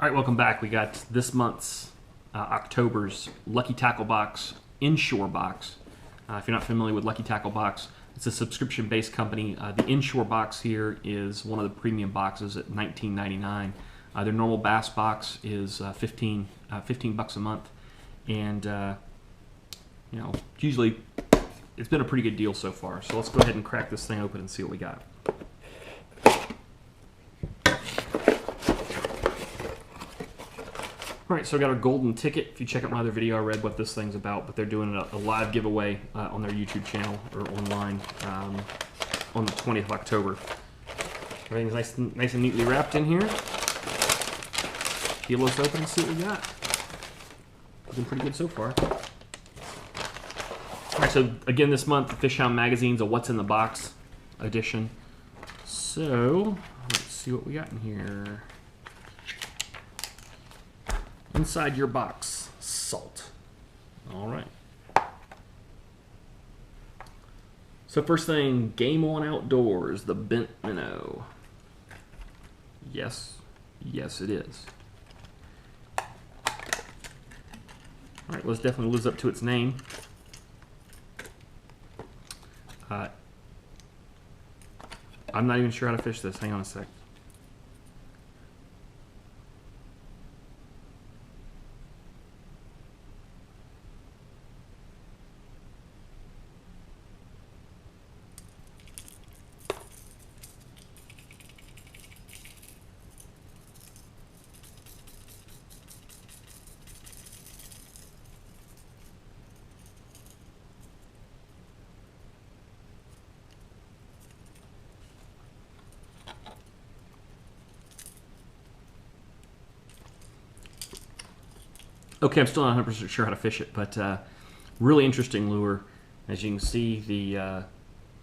All right, welcome back. We got this month's October's Lucky Tackle Box, Inshore Box. If you're not familiar with Lucky Tackle Box, it's a subscription-based company. The Inshore Box here is one of the premium boxes at $19.99. Their normal bass box is $15 bucks a month, and you know, usually it's been a pretty good deal so far. So let's go ahead and crack this thing open and see what we got. Alright, so I got our golden ticket. If you check out my other video, I read what this thing's about, but they're doing a live giveaway on their YouTube channel or online on the 20th of October. Everything's nice and neatly wrapped in here. Peel this open and see what we got. Looking pretty good so far. Alright, so again this month, the Fish Hound Magazine's a What's in the Box edition. So, let's see what we got in here. Inside your box, salt. All right. So first thing, Game On Outdoors, the bent minnow. Yes, yes it is. All right, let's definitely live up to its name. I'm not even sure how to fish this. Hang on a sec. Okay, I'm still not 100% sure how to fish it, but really interesting lure. As you can see,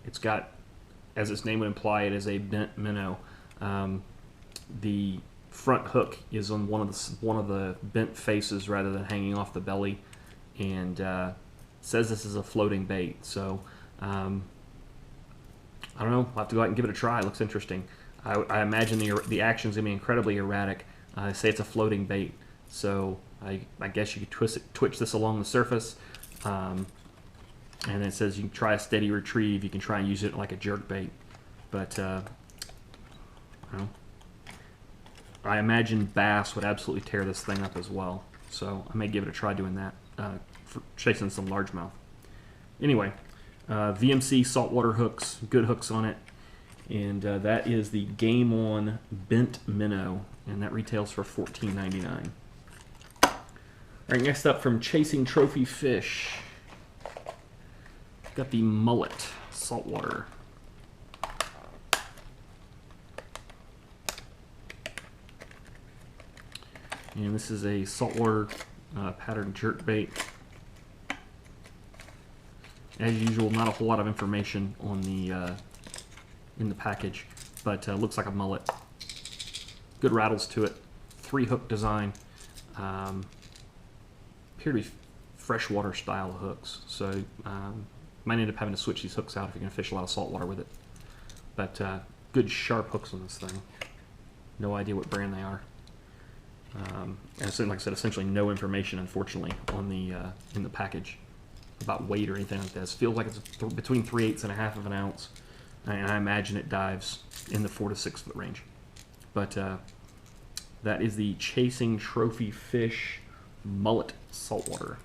it's got, as its name would imply, it is a bent minnow. The front hook is on one of the bent faces rather than hanging off the belly, and says this is a floating bait. So I don't know. I'll have to go out and give it a try. It looks interesting. I imagine the action's gonna be incredibly erratic. They say it's a floating bait, so I guess you could twitch this along the surface, and it says you can try a steady retrieve. You can try and use it like a jerk bait, but I imagine bass would absolutely tear this thing up as well. So I may give it a try doing that for chasing some largemouth. Anyway, VMC saltwater hooks, good hooks on it, and that is the Game On bent minnow, and that retails for $14.99. All right, next up from Chasing Trophy Fish, got the Mullet Saltwater. And this is a saltwater pattern jerk bait. As usual, not a whole lot of information on the in the package, but looks like a mullet. Good rattles to it. 3-hook design. Appear to be freshwater style hooks, so might end up having to switch these hooks out if you're going to fish a lot of saltwater with it. But good sharp hooks on this thing. No idea what brand they are. And so, like I said, essentially no information, unfortunately, on the in the package about weight or anything like this. Feels like it's between 3/8 and 1/2 of an ounce, and I imagine it dives in the 4 to 6 foot range. But that is the Chasing Trophy Fish Mullet Saltwater.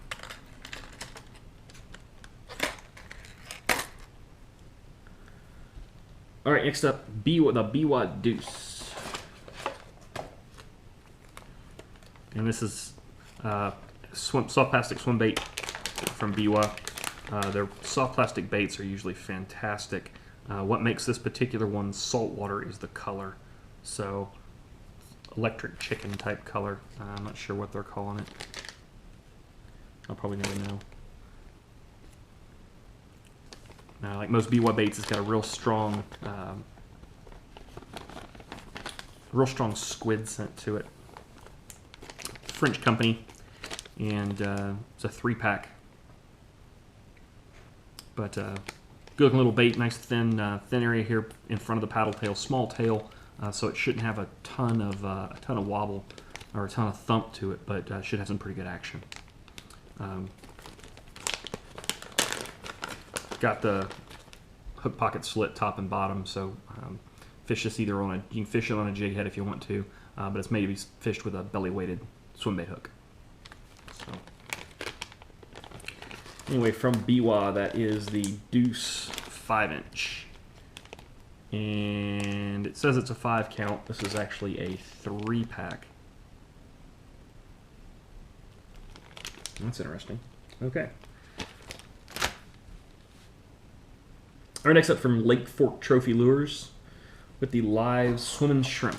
All right, next up, the Biwa Deuce. And this is soft plastic swim bait from Biwa. Their soft plastic baits are usually fantastic. What makes this particular one saltwater is the color. So, electric chicken type color. I'm not sure what they're calling it. I'll probably never know. Like most Biwa baits, it's got a real strong squid scent to it. French company, and it's a 3-pack. But good looking little bait, nice thin area here in front of the paddle tail, small tail, so it shouldn't have a ton of wobble. or a ton of thump to it, but should have some pretty good action. Got the hook pocket slit top and bottom, so fish this either on you can fish it on a jig head if you want to, but it's made to be fished with a belly weighted swim bait hook. So anyway, from Biwa, that is the Deuce 5-inch, and it says it's a 5 count. This is actually a 3-pack. That's interesting. Okay. All right, next up from Lake Fork Trophy Lures with the live Swimmin shrimp.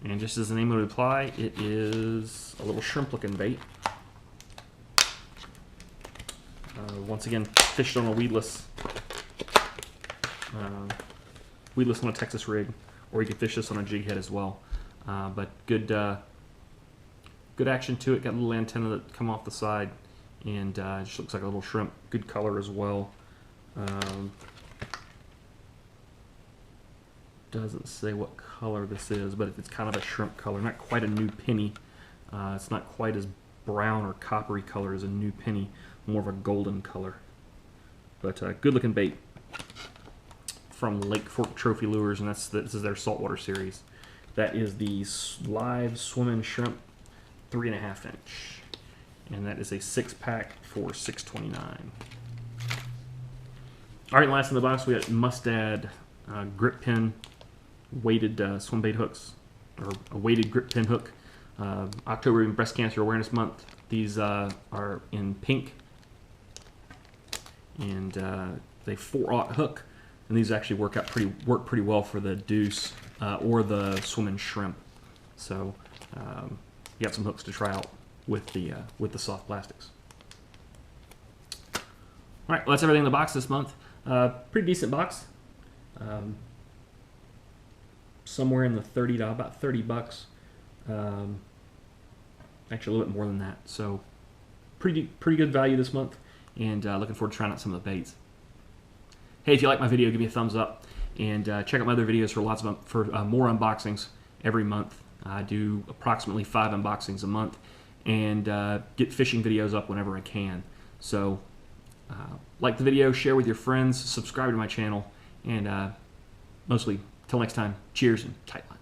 And just as the name would imply, it is a little shrimp-looking bait. Once again, fished on a weedless on a Texas rig, or you can fish this on a jig head as well. But good action to it. Got a little antenna that come off the side, and just looks like a little shrimp. Good color as well. Doesn't say what color this is, but it's kind of a shrimp color. Not quite a new penny. It's not quite as brown or coppery color as a new penny. More of a golden color. But good looking bait from Lake Fork Trophy Lures, and this is their saltwater series. That is the live Swimmin shrimp 3.5-inch, and that is a 6-pack for $6.29. All right, last in the box we got Mustad grip pin weighted swim bait hooks, or a weighted grip pin hook. October being Breast Cancer Awareness Month. These are in pink, and they 4-aught hook, and these actually work pretty well for the Deuce or the Swimmin shrimp. So you got some hooks to try out with the soft plastics. All right, well, that's everything in the box this month. Pretty decent box. Somewhere in the about 30 bucks. Actually, a little bit more than that. So pretty good value this month, and looking forward to trying out some of the baits. Hey, if you like my video, give me a thumbs up, and check out my other videos for more unboxings every month. I do approximately 5 unboxings a month, and get fishing videos up whenever I can. So like the video, share with your friends, subscribe to my channel, and mostly, till next time, cheers and tight line.